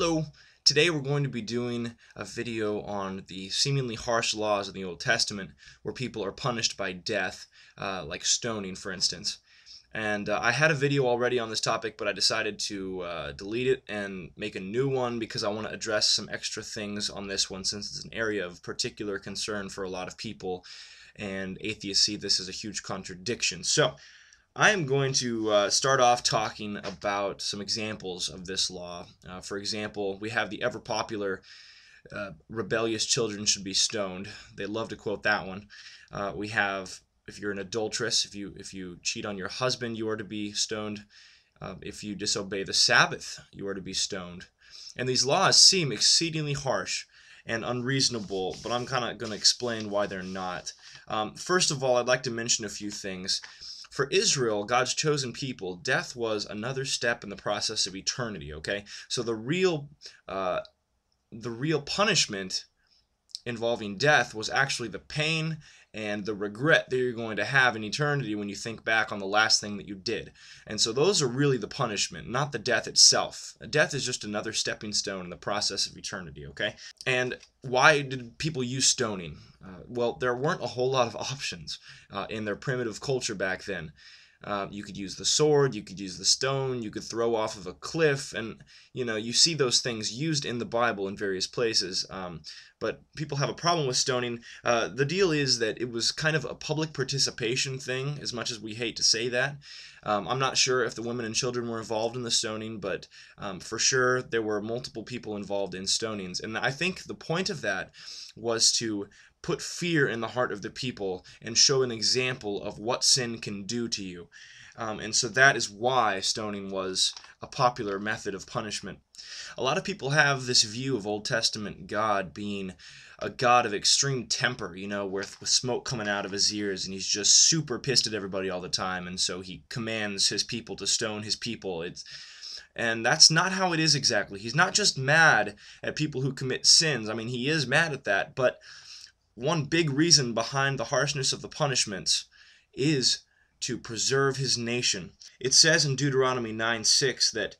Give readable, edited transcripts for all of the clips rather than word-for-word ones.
Hello! Today we're going to be doing a video on the seemingly harsh laws of the Old Testament where people are punished by death, like stoning for instance. And I had a video already on this topic, but I decided to delete it and make a new one because I want to address some extra things on this one since it's an area of particular concern for a lot of people, and atheists see this as a huge contradiction. So I am going to start off talking about some examples of this law. For example, we have the ever-popular rebellious children should be stoned. They love to quote that one. We have, if you're an adulteress, if you cheat on your husband, you are to be stoned. If you disobey the Sabbath, you are to be stoned. And these laws seem exceedingly harsh and unreasonable, but I'm kind of going to explain why they're not. First of all, I'd like to mention a few things. For Israel, God's chosen people, death was another step in the process of eternity, okay? So the real punishment involving death was actually the pain and the regret that you're going to have in eternity when you think back on the last thing that you did. And so those are really the punishment, not the death itself. Death is just another stepping stone in the process of eternity, okay? And why did people use stoning? Well, there weren't a whole lot of options in their primitive culture back then. You could use the sword, you could use the stone, you could throw off of a cliff, and you see those things used in the Bible in various places. But people have a problem with stoning. The deal is that it was kind of a public participation thing, as much as we hate to say that. I'm not sure if the women and children were involved in the stoning, but for sure there were multiple people involved in stonings. And I think the point of that was to put fear in the heart of the people and show an example of what sin can do to you. And so that is why stoning was a popular method of punishment. A lot of people have this view of Old Testament God being a God of extreme temper, with smoke coming out of his ears, and he's just super pissed at everybody all the time, and so he commands his people to stone his people. And that's not how it is exactly. He's not just mad at people who commit sins. I mean, he is mad at that, but one big reason behind the harshness of the punishments is to preserve his nation. It says in Deuteronomy 9:6 that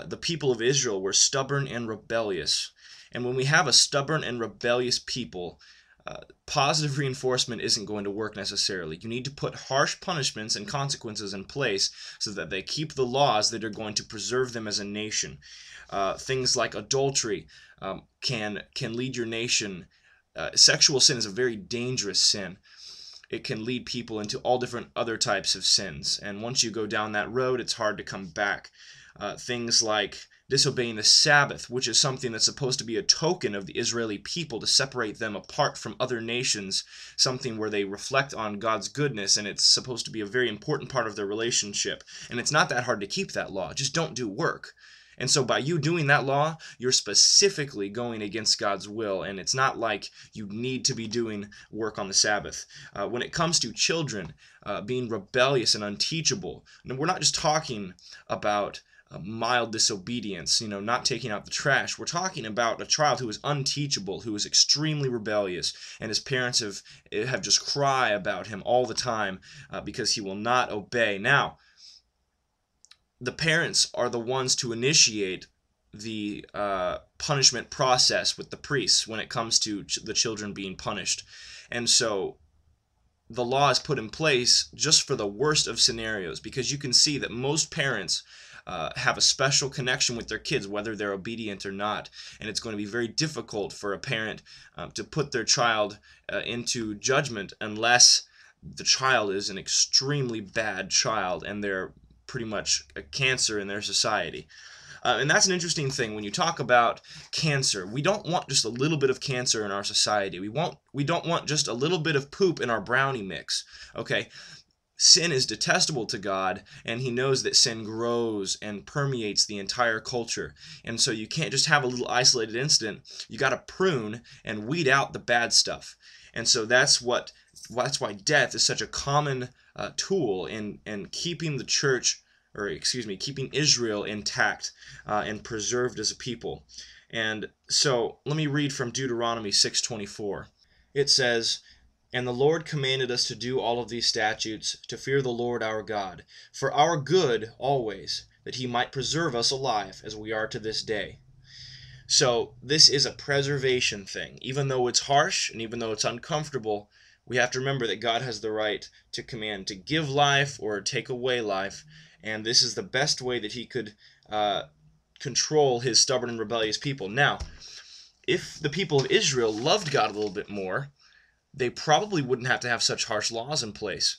the people of Israel were stubborn and rebellious. And when we have a stubborn and rebellious people, positive reinforcement isn't going to work necessarily. You need to put harsh punishments and consequences in place so that they keep the laws that are going to preserve them as a nation. Things like adultery can lead your nation. Sexual sin is a very dangerous sin. It can lead people into all different other types of sins, and once you go down that road, it's hard to come back. Things like disobeying the Sabbath, which is something that's supposed to be a token of the Israeli people to separate them apart from other nations, something where they reflect on God's goodness, and it's supposed to be a very important part of their relationship. And it's not that hard to keep that law. Just don't do work. And so by you doing that law, you're specifically going against God's will, and it's not like you need to be doing work on the Sabbath. When it comes to children being rebellious and unteachable, we're not just talking about mild disobedience, not taking out the trash. We're talking about a child who is unteachable, who is extremely rebellious, and his parents have just cry about him all the time because he will not obey. Now, the parents are the ones to initiate the punishment process with the priests when it comes to the children being punished. And so the law is put in place just for the worst of scenarios, because you can see that most parents have a special connection with their kids, whether they're obedient or not. And it's going to be very difficult for a parent to put their child into judgment unless the child is an extremely bad child and they're pretty much a cancer in their society. And that's an interesting thing. When you talk about cancer, we don't want just a little bit of cancer in our society. We don't want just a little bit of poop in our brownie mix. Okay? Sin is detestable to God, and he knows that sin grows and permeates the entire culture. And so you can't just have a little isolated incident. You got to prune and weed out the bad stuff. And so that's why death is such a common tool in keeping the church, keeping Israel intact and preserved as a people. And so let me read from Deuteronomy 6:24. It says, "And the Lord commanded us to do all of these statutes, to fear the Lord our God, for our good always, that he might preserve us alive, as we are to this day." So this is a preservation thing. Even though it's harsh and even though it's uncomfortable, we have to remember that God has the right to command to give life or take away life, and this is the best way that he could control his stubborn and rebellious people. Now, if the people of Israel loved God a little bit more, they probably wouldn't have to have such harsh laws in place,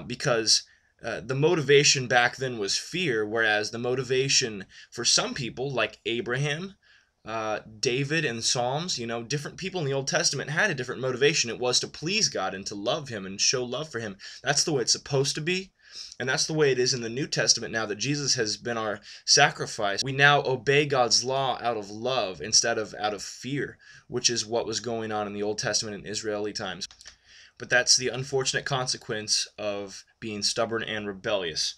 because the motivation back then was fear, whereas the motivation for some people, like Abraham, David, and Psalms, different people in the Old Testament had a different motivation. It was to please God and to love him and show love for him. That's the way it's supposed to be. And that's the way it is in the New Testament now that Jesus has been our sacrifice. We now obey God's law out of love instead of out of fear, which is what was going on in the Old Testament in Israeli times. But that's the unfortunate consequence of being stubborn and rebellious.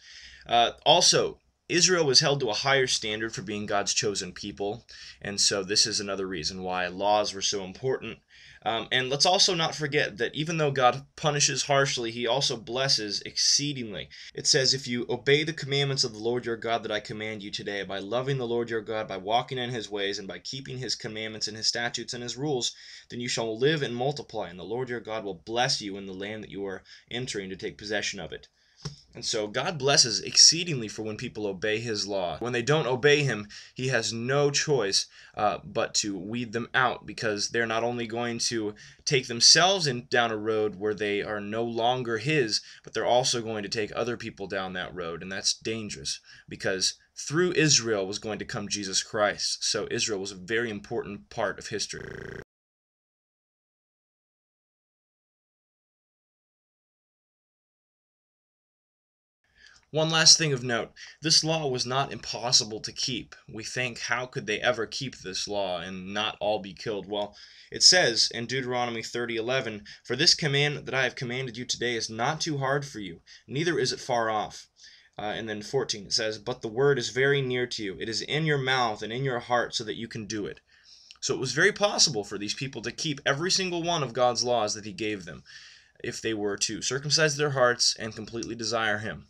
Also, Israel was held to a higher standard for being God's chosen people, and so this is another reason why laws were so important. And let's also not forget that even though God punishes harshly, he also blesses exceedingly. It says, if you obey the commandments of the Lord your God that I command you today, by loving the Lord your God, by walking in his ways, and by keeping his commandments and his statutes and his rules, then you shall live and multiply, and the Lord your God will bless you in the land that you are entering to take possession of it. And so God blesses exceedingly for when people obey his law. When they don't obey him, he has no choice but to weed them out, because they're not only going to take themselves down a road where they are no longer his, but they're also going to take other people down that road. And that's dangerous, because through Israel was going to come Jesus Christ. So Israel was a very important part of history. One last thing of note, this law was not impossible to keep. We think, how could they ever keep this law and not all be killed? Well, it says in Deuteronomy 30:11, for this command that I have commanded you today is not too hard for you, neither is it far off. And then 14, it says, but the word is very near to you. It is in your mouth and in your heart so that you can do it. So it was very possible for these people to keep every single one of God's laws that he gave them, if they were to circumcise their hearts and completely desire him.